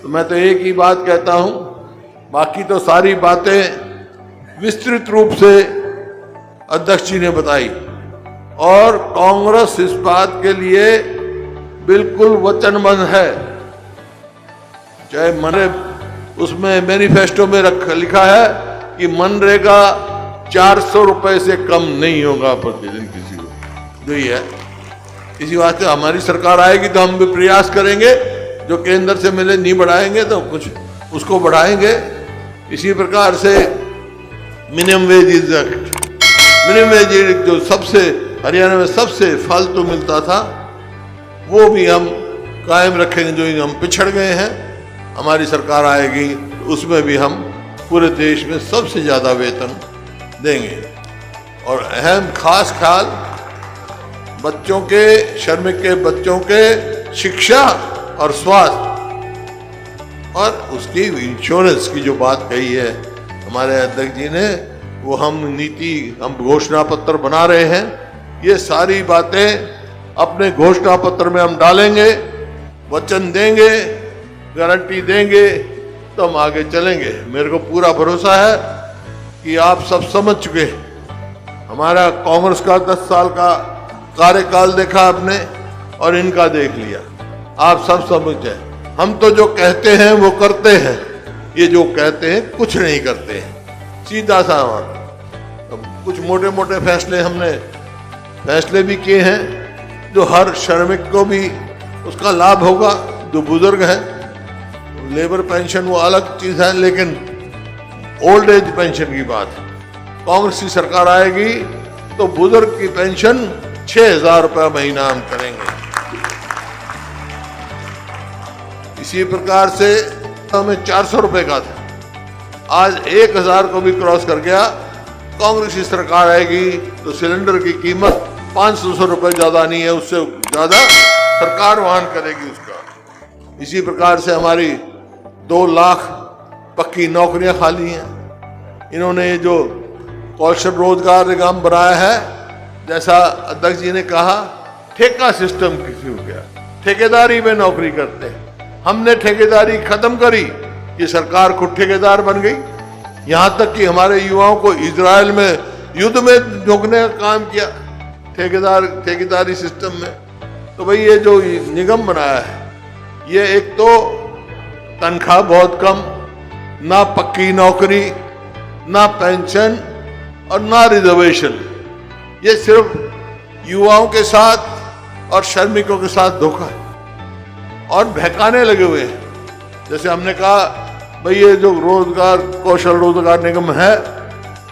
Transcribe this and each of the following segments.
तो मैं तो एक ही बात कहता हूं, बाकी तो सारी बातें विस्तृत रूप से अध्यक्ष जी ने बताई और कांग्रेस इस बात के लिए बिल्कुल वचनबद्ध है। चाहे मैंने उसमें मैनिफेस्टो में लिखा है कि मनरेगा 400 रुपए से कम नहीं होगा प्रतिदिन किसी को, जो ही है। इसी वास्ते हमारी सरकार आएगी तो हम भी प्रयास करेंगे, जो केंद्र से मिले नहीं बढ़ाएंगे तो कुछ उसको बढ़ाएंगे। इसी प्रकार से मिनिमम वेज एक्ट जो सबसे हरियाणा में सबसे फालतू मिलता था वो भी हम कायम रखेंगे। जो हम पिछड़ गए हैं, हमारी सरकार आएगी तो उसमें भी हम पूरे देश में सबसे ज्यादा वेतन देंगे। और अहम खास ख्याल बच्चों के, श्रमिक के बच्चों के शिक्षा और स्वास्थ्य और उसकी इंश्योरेंस की जो बात कही है हमारे अध्यक्ष जी ने, वो हम घोषणा पत्र बना रहे हैं। ये सारी बातें अपने घोषणा पत्र में हम डालेंगे, वचन देंगे, गारंटी देंगे तो हम आगे चलेंगे। मेरे को पूरा भरोसा है कि आप सब समझ चुके। हमारा कांग्रेस का 10 साल का कार्यकाल देखा आपने और इनका देख लिया, आप सब समझ जाए। हम तो जो कहते हैं वो करते हैं, ये जो कहते हैं कुछ नहीं करते हैं, सीधा सा। कुछ मोटे मोटे फैसले भी किए हैं जो हर श्रमिक को भी उसका लाभ होगा। जो बुजुर्ग हैं, लेबर पेंशन वो अलग चीज है, लेकिन ओल्ड एज पेंशन की बात है। कांग्रेस की सरकार आएगी तो बुजुर्ग की पेंशन 6,000 रुपया महीना हम करेंगे। इसी प्रकार से हमें 400 रुपए का था, आज 1,000 को भी क्रॉस कर गया। कांग्रेस की सरकार आएगी तो सिलेंडर की कीमत 500 रुपए ज्यादा नहीं है, उससे ज्यादा सरकार वहन करेगी उसका। इसी प्रकार से हमारी 2 लाख पक्की नौकरियां खाली हैं। इन्होंने जो कौशल रोजगार निगम बनाया है, जैसा अध्यक्ष जी ने कहा, ठेका सिस्टम किसी हो गया, ठेकेदारी में नौकरी करते हैं। हमने ठेकेदारी खत्म करी, ये सरकार खुद ठेकेदार बन गई। यहां तक कि हमारे युवाओं को इजराइल में युद्ध में झोंकने का काम किया ठेकेदारी सिस्टम में। तो भाई ये जो निगम बनाया है, ये एक तो तनख्वाह बहुत कम, ना पक्की नौकरी, ना पेंशन और ना रिजर्वेशन, ये सिर्फ युवाओं के साथ और श्रमिकों के साथ धोखा है और बहकाने लगे हुए हैं। जैसे हमने कहा भाई ये जो कौशल रोजगार निगम है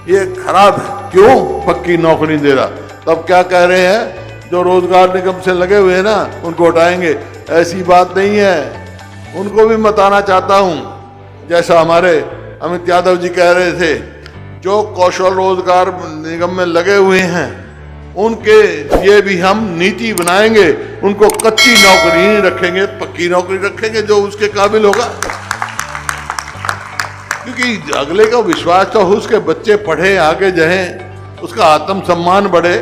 ये खराब है, क्यों पक्की नौकरी दे रहा। तब क्या कह रहे हैं, जो रोजगार निगम से लगे हुए हैं ना उनको हटाएंगे। ऐसी बात नहीं है, उनको भी बताना चाहता हूं। जैसा हमारे अमित यादव जी कह रहे थे, जो कौशल रोजगार निगम में लगे हुए हैं उनके ये भी हम नीति बनाएंगे, उनको कच्ची नौकरी नहीं रखेंगे, पक्की नौकरी रखेंगे, जो उसके काबिल होगा। क्योंकि अगले का विश्वास तो हो, उसके बच्चे पढ़े, आगे जाएं, उसका आत्म सम्मान बढ़े,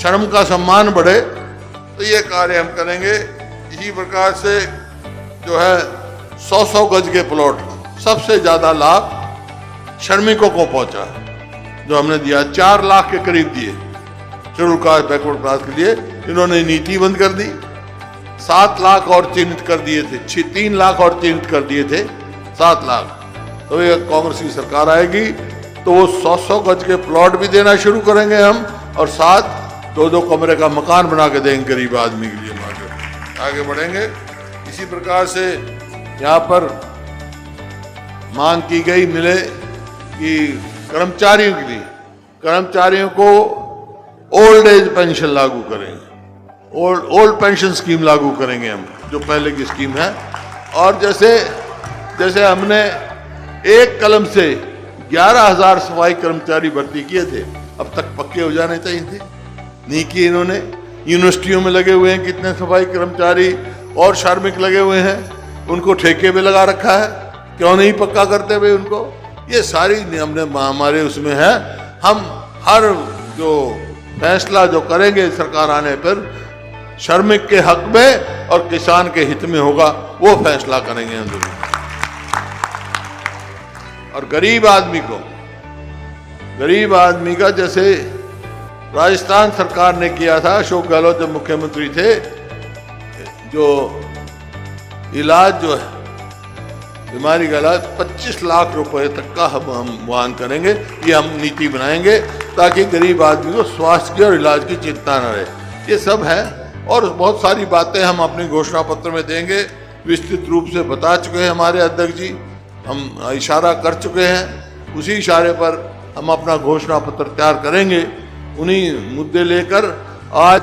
शर्म का सम्मान बढ़े, तो ये कार्य हम करेंगे। इसी प्रकार से जो है 100-100 गज के प्लॉट, सबसे ज्यादा लाभ श्रमिकों को पहुंचा, जो हमने दिया 4 लाख के करीब दिए शेड्यूल कास्ट बैकवर्ड क्लास के लिए। इन्होंने नीति बंद कर दी, 7 लाख और चिन्हित कर दिए थे, 3 लाख और चिन्हित कर दिए थे, 7 लाख। तो ये कांग्रेस की सरकार आएगी तो वो 100-100 गज के प्लॉट भी देना शुरू करेंगे हम, और साथ 2-2 कमरे का मकान बना के देंगे गरीब आदमी के लिए। आगे बढ़ेंगे। इसी प्रकार से यहाँ पर मांग की गई मिले कि कर्मचारियों के लिए, कर्मचारियों को ओल्ड एज पेंशन लागू करेंगे, ओल्ड पेंशन स्कीम लागू करेंगे हम, जो पहले की स्कीम है। और जैसे हमने एक कलम से 11,000 सफाई कर्मचारी भर्ती किए थे, अब तक पक्के हो जाने चाहिए थे, नहीं किए इन्होंने। यूनिवर्सिटियों में लगे हुए हैं कितने सफाई कर्मचारी और श्रमिक लगे हुए हैं, उनको ठेके पे लगा रखा है, क्यों नहीं पक्का करते भाई उनको। ये सारी हमने हमारे उसमें है। हम हर जो फैसला जो करेंगे सरकार आने पर श्रमिक के हक में और किसान के हित में होगा, वो फैसला करेंगे हम जरूर। और गरीब आदमी का जैसे राजस्थान सरकार ने किया था, अशोक गहलोत जब मुख्यमंत्री थे, जो इलाज जो है बीमारी का इलाज 25 लाख रुपए तक का हम वहन करेंगे। ये हम नीति बनाएंगे ताकि गरीब आदमी को स्वास्थ्य की और इलाज की चिंता न रहे। ये सब है और बहुत सारी बातें हम अपने घोषणा पत्र में देंगे। विस्तृत रूप से बता चुके हैं हमारे अध्यक्ष जी, हम इशारा कर चुके हैं। उसी इशारे पर हम अपना घोषणा पत्र तैयार करेंगे। उन्हीं मुद्दे लेकर आज